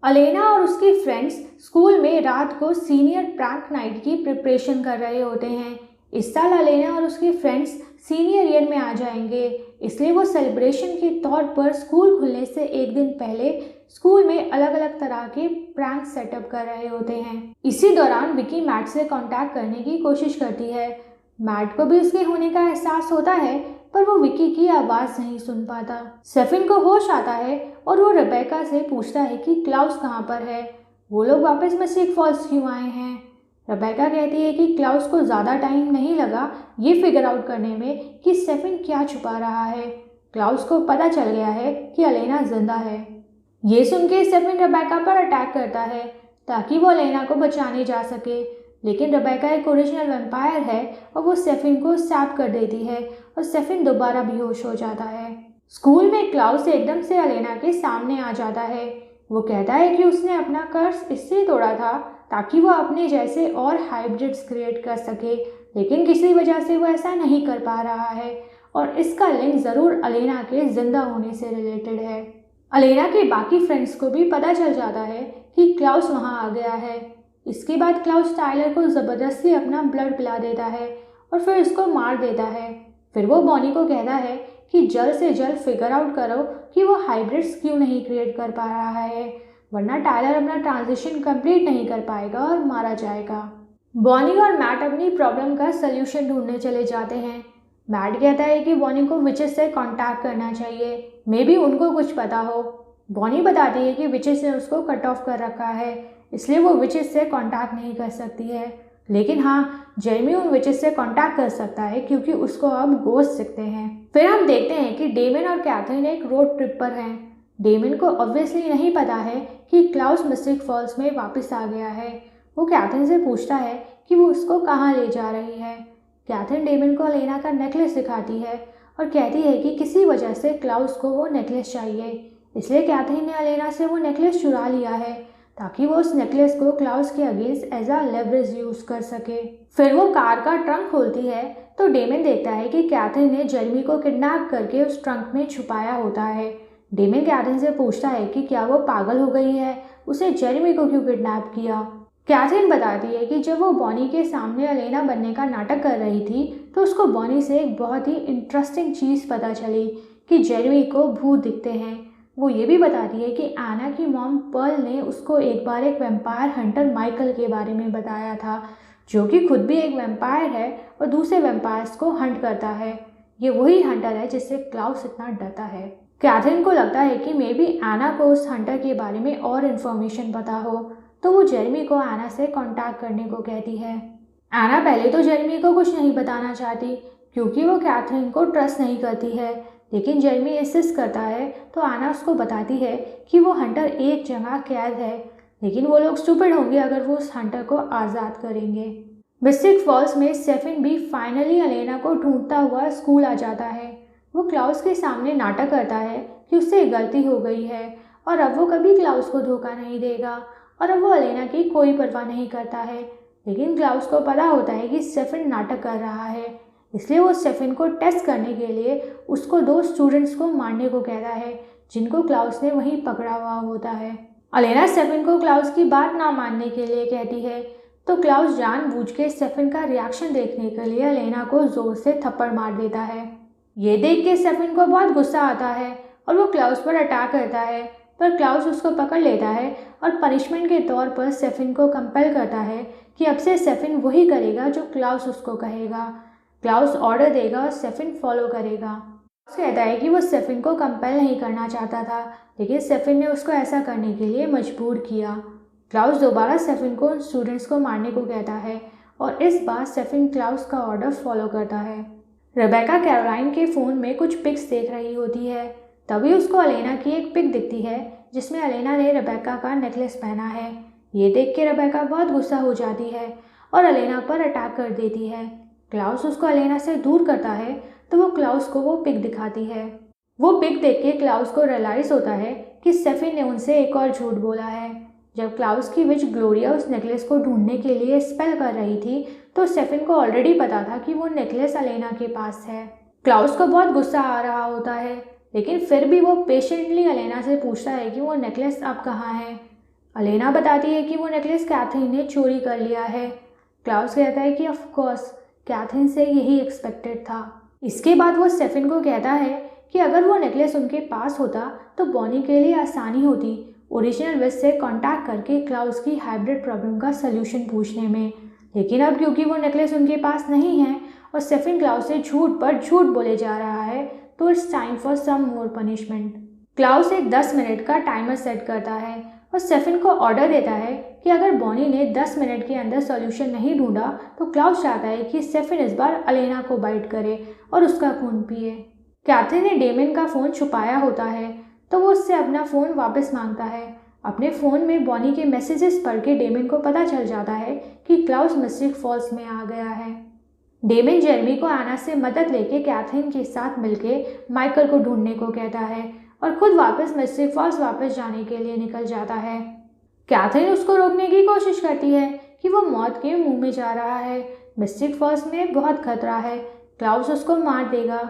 Alena और उसकी friends school में रात को सीनियर प्रैंक नाइट की प्रिपरेशन कर रहे होते हैं। इस साल अलेना और उसकी फ्रेंड्स सीनियर ईयर में आ जाएंगे, इसलिए वो सेलिब्रेशन के तौर पर स्कूल खुलने से एक दिन पहले स्कूल में अलग अलग तरह के प्रैंक सेटअप कर रहे होते हैं। इसी दौरान विकी मैट से कांटेक्ट करने की कोशिश करती है। मैट को भी उसके होने का एहसास होता है, पर वो विकी की आवाज़ नहीं सुन पाता। सेफिन को होश आता है और वो रेबेका से पूछता है कि क्लाउस कहाँ पर है, वो लोग वापस मिस्टिक फॉल्स क्यों आए हैं। रेबेका कहती है कि क्लाउस को ज़्यादा टाइम नहीं लगा ये फिगर आउट करने में कि सेफिन क्या छुपा रहा है। क्लाउस को पता चल गया है कि अलेना जिंदा है। ये सुन के सेफिन रेबेका पर अटैक करता है ताकि वो अलेना को बचाने जा सके, लेकिन रेबेका एक ओरिजिनल वैम्पायर है और वो सेफिन को सैप कर देती है और सेफिन दोबारा बेहोश हो जाता है। स्कूल में क्लाउस एकदम से अलेना के सामने आ जाता है। वो कहता है कि उसने अपना कर्स इससे तोड़ा था ताकि वो अपने जैसे और हाइब्रिड्स क्रिएट कर सके, लेकिन किसी वजह से वो ऐसा नहीं कर पा रहा है और इसका लिंक ज़रूर अलेना के जिंदा होने से रिलेटेड है। अलेना के बाकी फ्रेंड्स को भी पता चल जाता है कि क्लाउस वहाँ आ गया है। इसके बाद क्लाउस टाइलर को ज़बरदस्ती अपना ब्लड पिला देता है और फिर उसको मार देता है। फिर वो बॉनी को कहता है कि जल्द से जल्द फिगर आउट करो कि वो हाइब्रिड्स क्यों नहीं क्रिएट कर पा रहा है, वरना टाइलर अपना ट्रांजिशन कंप्लीट नहीं कर पाएगा और मारा जाएगा। बॉनी और मैट अपनी प्रॉब्लम का सल्यूशन ढूंढने चले जाते हैं। मैट कहता है कि बॉनी को विचेस से कांटेक्ट करना चाहिए, मे बी उनको कुछ पता हो। बॉनी बताती है कि विचेस ने उसको कट ऑफ कर रखा है, इसलिए वो विचेस से कांटेक्ट नहीं कर सकती है। लेकिन हाँ, जेरेमी उन विचेस से कांटेक्ट कर सकता है क्योंकि उसको अब गोश्त दिखते हैं। फिर हम देखते हैं कि डेमन और कैथरीन एक रोड ट्रिप पर हैं। डेमन को ऑब्वियसली नहीं पता है कि क्लाउस मिस्टिक फॉल्स में वापस आ गया है। वो कैथरीन से पूछता है कि वो उसको कहाँ ले जा रही है। कैथरीन डेमन को अलेना का नेकलेस दिखाती है और कहती है कि किसी वजह से क्लाउस को वो नेकलेस चाहिए, इसलिए कैथरीन ने अलेना से वो नेकलेस चुरा लिया है ताकि वो उस नेकलेस को क्लाउस के against as a leverage use कर सके। फिर वो कार का ट्रंक खोलती है तो डेमन देखता है कि कैथरीन ने जेरेमी को किडनैप करके उस ट्रंक में छुपाया होता है। डेमन कैथरीन से पूछता है कि क्या वो पागल हो गई है, उसे जेरेमी को क्यों किडनैप किया। कैथरीन बताती है कि जब वो बॉनी के सामने अलेना बनने का नाटक कर रही थी तो उसको बॉनी से एक बहुत ही इंटरेस्टिंग चीज़ पता चली कि जेरेमी को भूत दिखते हैं। वो ये भी बताती है कि आना की मॉम पर्ल ने उसको एक बार एक वैम्पायर हंटर माइकल के बारे में बताया था, जो कि खुद भी एक वैम्पायर है और दूसरे वैम्पायर्स को हंट करता है। ये वही हंटर है जिससे क्लाउस इतना डरता है। कैथरीन को लगता है कि मे बी आना को उस हंटर के बारे में और इन्फॉर्मेशन पता हो, तो वो जेरेमी को आना से कांटेक्ट करने को कहती है। आना पहले तो जेरेमी को कुछ नहीं बताना चाहती क्योंकि वो कैथरीन को ट्रस्ट नहीं करती है, लेकिन जेरेमी इंसिस्ट करता है तो आना उसको बताती है कि वो हंटर एक जगह कैद है, लेकिन वो लोग स्टूपिड होंगे अगर वो उस हंटर को आज़ाद करेंगे। मिस्टिक फॉल्स में सेफिन भी फाइनली अलेना को ढूंढता हुआ स्कूल आ जाता है। वो क्लाउस के सामने नाटक करता है कि उससे गलती हो गई है और अब वो कभी क्लाउस को धोखा नहीं देगा और अब वो अलेना की कोई परवाह नहीं करता है। लेकिन क्लाउस को पता होता है कि सेफिन नाटक कर रहा है, इसलिए वो सेफिन को टेस्ट करने के लिए उसको 2 स्टूडेंट्स को मारने को कहता है जिनको क्लाउस ने वहीं पकड़ा हुआ होता है। अलेना सेफिन को क्लाउस की बात ना मानने के लिए कहती है तो क्लाउस जानबूझ के सेफिन का रिएक्शन देखने के लिए अलेना को जोर से थप्पड़ मार देता है। ये देख के सेफिन को बहुत गुस्सा आता है और वो क्लाउस पर अटैक करता है, पर क्लाउस उसको पकड़ लेता है और पनिशमेंट के तौर पर सेफिन को कंपेल करता है कि अब से सेफिन वही करेगा जो क्लाउस उसको कहेगा। क्लाउस ऑर्डर देगा और सेफिन फॉलो करेगा। क्लाउस कहता है कि वो सेफिन को कंपेल नहीं करना चाहता था, लेकिन सेफिन ने उसको ऐसा करने के लिए मजबूर किया। क्लाउस दोबारा सेफिन को उन स्टूडेंट्स को मारने को कहता है और इस बार सेफिन क्लाउस का ऑर्डर फॉलो करता है। रेबेका कैरोलाइन के फ़ोन में कुछ पिक्स देख रही होती है, तभी उसको अलेना की एक पिक दिखती है जिसमें अलेना ने रेबेका का नेकलेस पहना है। ये देख के रेबेका बहुत गुस्सा हो जाती है और अलेना पर अटैक कर देती है। क्लाउस उसको अलेना से दूर करता है तो वो क्लाउस को वो पिक दिखाती है। वो पिक देख के क्लाउस को रियलाइज़ होता है कि सेफिन ने उनसे एक और झूठ बोला है। जब क्लाउस की विच ग्लोरिया उस नेकलेस को ढूंढने के लिए स्पेल कर रही थी तो सेफिन को ऑलरेडी पता था कि वो नेकलेस अलेना के पास है। क्लाउस को बहुत गुस्सा आ रहा होता है, लेकिन फिर भी वो पेशेंटली अलेना से पूछता है कि वो नेकलेस अब कहाँ है। अलेना बताती है कि वो नेकलेस कैथरीन ने चोरी कर लिया है। क्लाउस कहता है कि ऑफ कोर्स कैथरीन से यही एक्सपेक्टेड था। इसके बाद वो स्टेफिन को कहता है कि अगर वो नेकलेस उनके पास होता तो बॉनी के लिए आसानी होती ओरिजिनल विश से कांटेक्ट करके क्लाउस की हाइब्रिड प्रॉब्लम का सलूशन पूछने में। लेकिन अब क्योंकि वो नेकलेस उनके पास नहीं है और स्टेफिन क्लाउस से झूठ पर झूठ बोले जा रहा है, तो it's time for some more punishment. Klaus एक 10 मिनट का टाइमर सेट करता है और स्टेफिन को ऑर्डर देता है कि अगर बॉनी ने 10 मिनट के अंदर सॉल्यूशन नहीं ढूंढा तो क्लाउस चाहता है कि स्टेफिन इस बार अलेना को बाइट करे और उसका खून पिए। कैथरीन ने डेमिन का फ़ोन छुपाया होता है तो वो उससे अपना फ़ोन वापस मांगता है। अपने फ़ोन में बॉनी के मैसेजेस पढ़ के डेमिन को पता चल जाता है कि क्लाउस मिस्टिक फॉल्स में आ गया है। डेमिन जेरमी को आना से मदद लेके कैथरीन के साथ मिलके माइकल को ढूंढने को कहता है और खुद वापस मिस्टिक फॉल्स वापस जाने के लिए निकल जाता है। कैथरीन उसको रोकने की कोशिश करती है कि वो मौत के मुंह में जा रहा है। मिस्टिक फॉल्स में बहुत खतरा है, क्लाउस उसको मार देगा।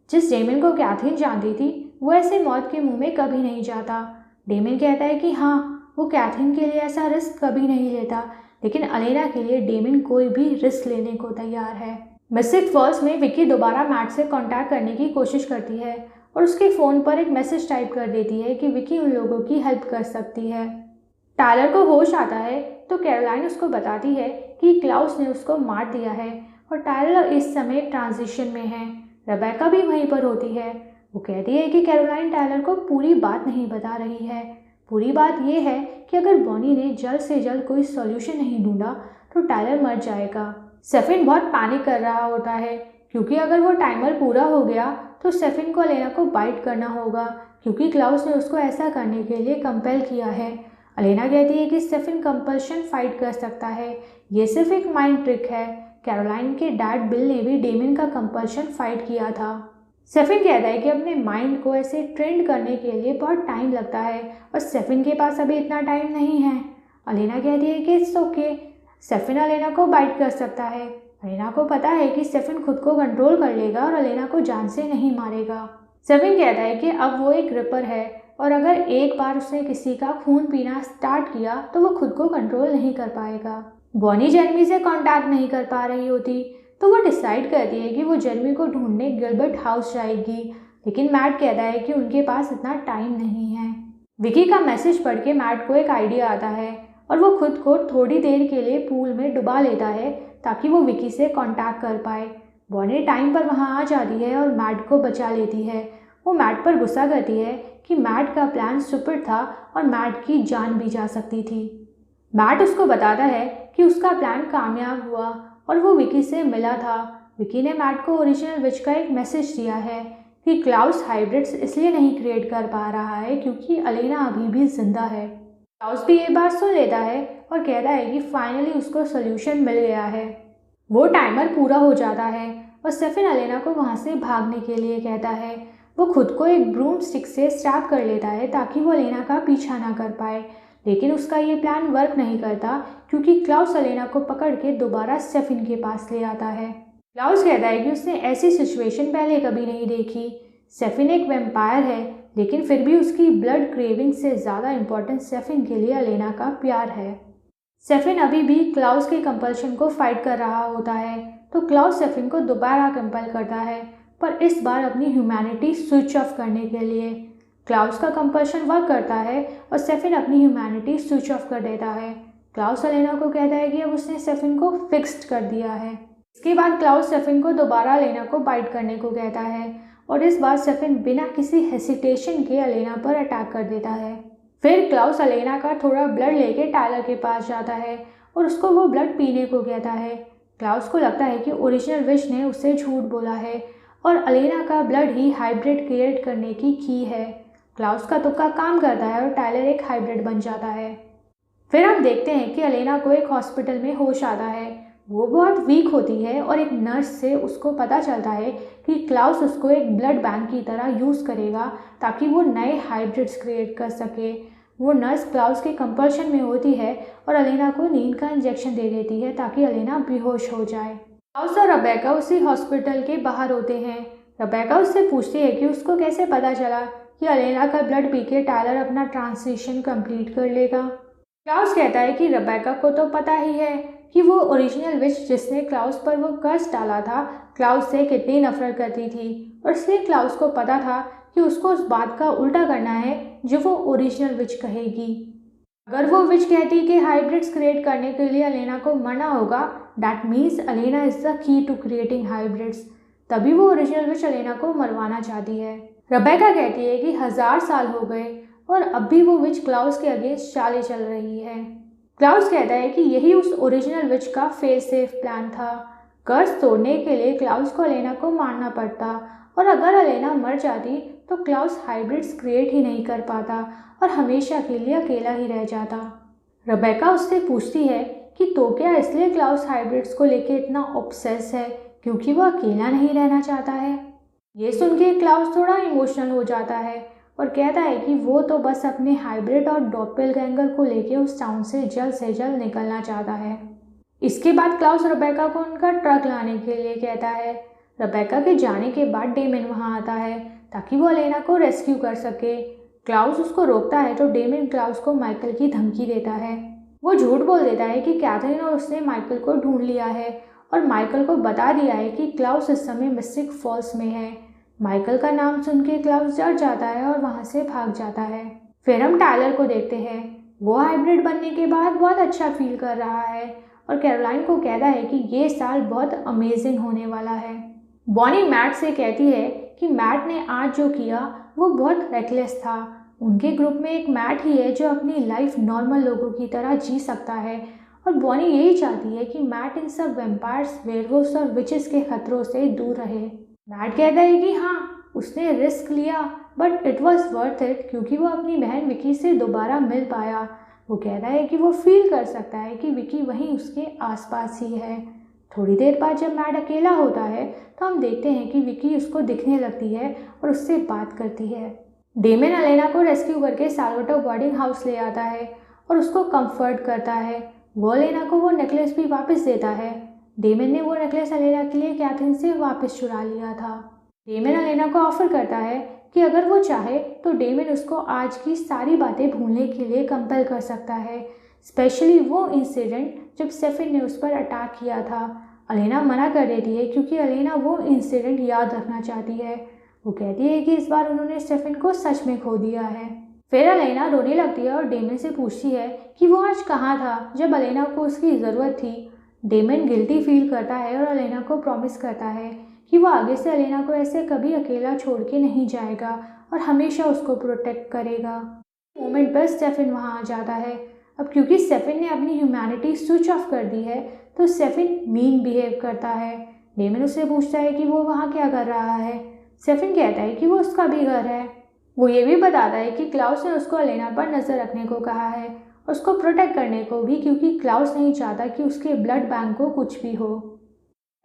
जिस डेमिन को कैथरीन जानती थी वो ऐसे मौत के मुंह में कभी नहीं जाता। डेमिन कहता है कि हाँ, वो कैथरीन के लिए ऐसा रिस्क कभी नहीं लेता, लेकिन अलेना के लिए डेमिन कोई भी रिस्क लेने को तैयार है। मिस्टिक फॉल्स में विकी दोबारा मैट से कांटेक्ट करने की कोशिश करती है और उसके फ़ोन पर एक मैसेज टाइप कर देती है कि विकी उन लोगों की हेल्प कर सकती है। टायलर को होश आता है तो कैरोलाइन उसको बताती है कि क्लाउस ने उसको मार दिया है और टायलर इस समय ट्रांजिशन में है। रेबेका भी वहीं पर होती है। वो कहती है कि कैरोलाइन टायलर को पूरी बात नहीं बता रही है। पूरी बात यह है कि अगर बॉनी ने जल्द से जल्द कोई सॉल्यूशन नहीं ढूंढा तो टायलर मर जाएगा। स्टेफिन बहुत पैनिक कर रहा होता है क्योंकि अगर वो टाइमर पूरा हो गया तो स्टेफिन को अलेना को बाइट करना होगा क्योंकि क्लाउस ने उसको ऐसा करने के लिए कंपेल किया है। अलेना कहती है कि स्टेफिन कंपल्शन फाइट कर सकता है, ये सिर्फ एक माइंड ट्रिक है। कैरोलाइन के डैड बिल ने भी डेमिन का कंपल्शन फाइट किया था। स्टेफिन कहता है कि अपने माइंड को ऐसे ट्रेंड करने के लिए बहुत टाइम लगता है और स्टेफिन के पास अभी इतना टाइम नहीं है। अलेना कहती है कि इट्स ओके, स्टेफिन अलेना को बाइट कर सकता है। अलेना को पता है कि स्टेफिन खुद को कंट्रोल कर लेगा और अलेना को जान से नहीं मारेगा। स्टेफिन कहता है कि अब वो एक रिपर है और अगर एक बार उसने किसी का खून पीना स्टार्ट किया तो वो खुद को कंट्रोल नहीं कर पाएगा। बॉनी जेरमी से कांटेक्ट नहीं कर पा रही होती तो वो डिसाइड करती है कि वो जेरमी को ढूंढने गिलबर्ट हाउस जाएगी, लेकिन मैट कहता है कि उनके पास इतना टाइम नहीं है। विकी का मैसेज पढ़ के मैट को एक आइडिया आता है और वो खुद को थोड़ी देर के लिए पूल में डुबा लेता है ताकि वो विकी से कांटेक्ट कर पाए। बॉनी टाइम पर वहां आ जाती है और मैट को बचा लेती है। वो मैट पर गुस्सा करती है कि मैट का प्लान स्टूपिड था और मैट की जान भी जा सकती थी। मैट उसको बताता है कि उसका प्लान कामयाब हुआ और वो विकी से मिला था। विकी ने मैट को ओरिजिनल विच का एक मैसेज दिया है कि क्लाउस हाइब्रिड्स इसलिए नहीं क्रिएट कर पा रहा है क्योंकि अलेना अभी भी जिंदा है। क्लाउस भी ये बात सुन लेता है और कहता है कि फाइनली उसको सोल्यूशन मिल गया है। वो टाइमर पूरा हो जाता है और स्टेफिन अलेना को वहाँ से भागने के लिए कहता है। वो खुद को एक ब्रूम स्टिक से स्टैब कर लेता है ताकि वो अलेना का पीछा ना कर पाए, लेकिन उसका ये प्लान वर्क नहीं करता क्योंकि क्लाउस अलेना को पकड़ के दोबारा स्टेफिन के पास ले आता है। क्लाउस कहता है कि उसने ऐसी सिचुएशन पहले कभी नहीं देखी। स्टेफिन एक वैम्पायर है, लेकिन फिर भी उसकी ब्लड क्रेविंग से ज़्यादा इम्पोर्टेंट स्टेफिन के लिए अलेना का प्यार है। स्टेफिन अभी भी क्लाउस के कंपल्शन को फाइट कर रहा होता है तो क्लाउस स्टेफिन को दोबारा कंपेल करता है, पर इस बार अपनी ह्यूमैनिटी स्विच ऑफ करने के लिए। क्लाउस का कंपल्शन वर्क करता है और स्टेफिन अपनी ह्यूमैनिटी स्विच ऑफ कर देता है। क्लाउस अलेना को कहता है कि अब उसने स्टेफिन को फिक्स्ड कर दिया है। इसके बाद क्लाउस स्टेफिन को दोबारा अलेना को बाइट करने को कहता है और इस बार स्टेफिन बिना किसी हेसिटेशन के अलेना पर अटैक कर देता है। फिर क्लाउस अलेना का थोड़ा ब्लड लेके टायलर के पास जाता है और उसको वो ब्लड पीने को कहता है। क्लाउस को लगता है कि ओरिजिनल विश ने उससे झूठ बोला है और अलेना का ब्लड ही हाइब्रिड क्रिएट करने की की है। क्लाउस का तुक्का काम करता है और टायलर एक हाइब्रिड बन जाता है। फिर हम देखते हैं कि अलेना को एक हॉस्पिटल में होश आता है। वो बहुत वीक होती है और एक नर्स से उसको पता चलता है कि क्लाउस उसको एक ब्लड बैंक की तरह यूज़ करेगा ताकि वो नए हाइब्रिड्स क्रिएट कर सके। वो नर्स क्लाउस के कंपल्शन में होती है और अलेना को नींद का इंजेक्शन दे देती है ताकि अलेना बेहोश हो जाए। क्लाउस और रेबेका उसी हॉस्पिटल के बाहर होते हैं। रेबेका उससे पूछती है कि उसको कैसे पता चला कि अलेना का ब्लड पी के टायलर अपना ट्रांसलेशन कंप्लीट कर लेगा। क्लाउस कहता है कि रेबेका को तो पता ही है कि वो ओरिजिनल विच जिसने क्लाउस पर वो कर्स डाला था क्लाउस से कितनी नफरत करती थी, और इसलिए क्लाउस को पता था कि उसको उस बात का उल्टा करना है जो वो ओरिजिनल विच कहेगी। अगर वो विच कहती कि हाइब्रिड्स क्रिएट करने के लिए अलेना को मरना होगा, that means Alena is the key to creating hybrids, तभी वो ओरिजिनल विच अलेना को मरवाना चाहती है। रेबेका कहती है कि 1000 साल हो गए और अब भी वो विच क्लाउस के अगेंस्ट चालें चल रही है। क्लाउस कहता है कि यही उस ओरिजिनल विच का फेल सेफ प्लान था। कर्स तोड़ने के लिए क्लाउस को अलेना को मारना पड़ता, और अगर अलेना मर जाती तो क्लाउस हाइब्रिड्स क्रिएट ही नहीं कर पाता और हमेशा के लिए अकेला ही रह जाता। रेबेका उससे पूछती है कि तो क्या इसलिए क्लाउस हाइब्रिड्स को लेके इतना ऑब्सेस है क्योंकि वो अकेला नहीं रहना चाहता है। ये सुन के क्लाउस थोड़ा इमोशनल हो जाता है और कहता है कि वो तो बस अपने हाइब्रिड और डॉपलगैंगर को लेके उस टाउन से जल्द निकलना चाहता है। इसके बाद क्लाउस रेबेका को उनका ट्रक लाने के लिए कहता है। रेबेका के जाने के बाद डेमिन वहाँ आता है ताकि वो अलेना को रेस्क्यू कर सके। क्लाउस उसको रोकता है तो डेमिन क्लाउस को माइकल की धमकी देता है। वो झूठ बोल देता है कि कैथरीन और उसने माइकल को ढूंढ लिया है और माइकल को बता दिया है कि क्लाउस इस समय मिस्टिक फॉल्स में है। माइकल का नाम सुन के क्लाउस डर जाता है और वहाँ से भाग जाता है। फिर हम टायलर को देखते हैं। वो हाइब्रिड बनने के बाद बहुत अच्छा फील कर रहा है और कैरोलाइन को कहता है कि ये साल बहुत अमेजिंग होने वाला है। बॉनी मैट से कहती है कि मैट ने आज जो किया वो बहुत रेकलेस था। उनके ग्रुप में एक मैट ही है जो अपनी लाइफ नॉर्मल लोगों की तरह जी सकता है, और बॉनी यही चाहती है कि मैट इन सब वेम्पायर्स, वेयरवुल्व्स और विचेस के खतरों से दूर रहे। मैट कहता है कि हाँ, उसने रिस्क लिया but it was worth it क्योंकि वो अपनी बहन विकी से दोबारा मिल पाया। वो कहता है कि वो फील कर सकता है कि विकी वहीं उसके आसपास ही है। थोड़ी देर बाद जब मैट अकेला होता है तो हम देखते हैं कि विकी उसको दिखने लगती है और उससे बात करती है। डेमिन अलेना को रेस्क्यू करके साल्वाटोर बोर्डिंग हाउस ले आता है और उसको कंफर्ट करता है। वो अलेना को वो नेकलेस भी वापस देता है। डेमिन ने वो नेकलेस अलेना के लिए कैथरीन से वापस चुरा लिया था। डेमिन अलेना को ऑफर करता है कि अगर वो चाहे तो डेमिन उसको आज की सारी बातें भूलने के लिए कंपेल कर सकता है, स्पेशली वो इंसिडेंट जब स्टेफन ने उस पर अटैक किया था। अलेना मना कर देती है क्योंकि अलेना वो इंसिडेंट याद रखना चाहती है। वो कहती है कि इस बार उन्होंने स्टेफन को सच में खो दिया है। फिर अलेना रोने लगती है और डेमिन से पूछती है कि वो आज कहाँ था जब अलेना को उसकी ज़रूरत थी। डेमिन गिल्टी फील करता है और अलेना को प्रॉमिस करता है कि वो आगे से अलेना को ऐसे कभी अकेला छोड़ के नहीं जाएगा और हमेशा उसको प्रोटेक्ट करेगा। मोमेंट पर स्टेफन वहाँ आ जाता है। अब क्योंकि स्टेफन ने अपनी ह्यूमैनिटी स्विच ऑफ कर दी है तो स्टेफन मीन बिहेव करता है। डेमिन उससे पूछता है कि वो वहाँ क्या कर रहा है। स्टेफन कहता है कि वो उसका भी घर है। वो ये भी बताता है कि क्लाउस ने उसको अलेना पर नज़र रखने को कहा है और उसको प्रोटेक्ट करने को भी, क्योंकि क्लाउस नहीं चाहता कि उसके ब्लड बैंक को कुछ भी हो।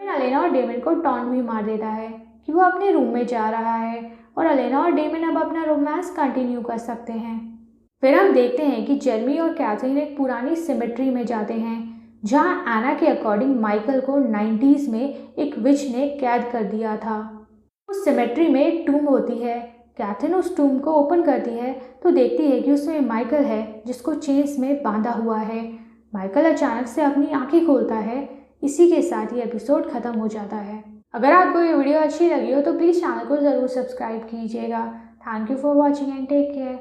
फिर अलेना और डेमिन को टॉन्ट भी मार देता है कि वो अपने रूम में जा रहा है और अलेना और डेमिन अब अपना रोमांस कंटिन्यू कर सकते हैं। फिर हम देखते हैं कि जेरमी और कैथरीन एक पुरानी सिमेट्री में जाते हैं जहां एना के अकॉर्डिंग माइकल को 90s में एक विच ने कैद कर दिया था। उस सिमेट्री में एक टूम होती है। कैथरीन उस टूम को ओपन करती है तो देखती है कि उसमें माइकल है जिसको चेन्स में बांधा हुआ है। माइकल अचानक से अपनी आंखें खोलता है। इसी के साथ ये एपिसोड खत्म हो जाता है। अगर आपको ये वीडियो अच्छी लगी हो तो प्लीज़ चैनल को ज़रूर सब्सक्राइब कीजिएगा। Thank you for watching and take care.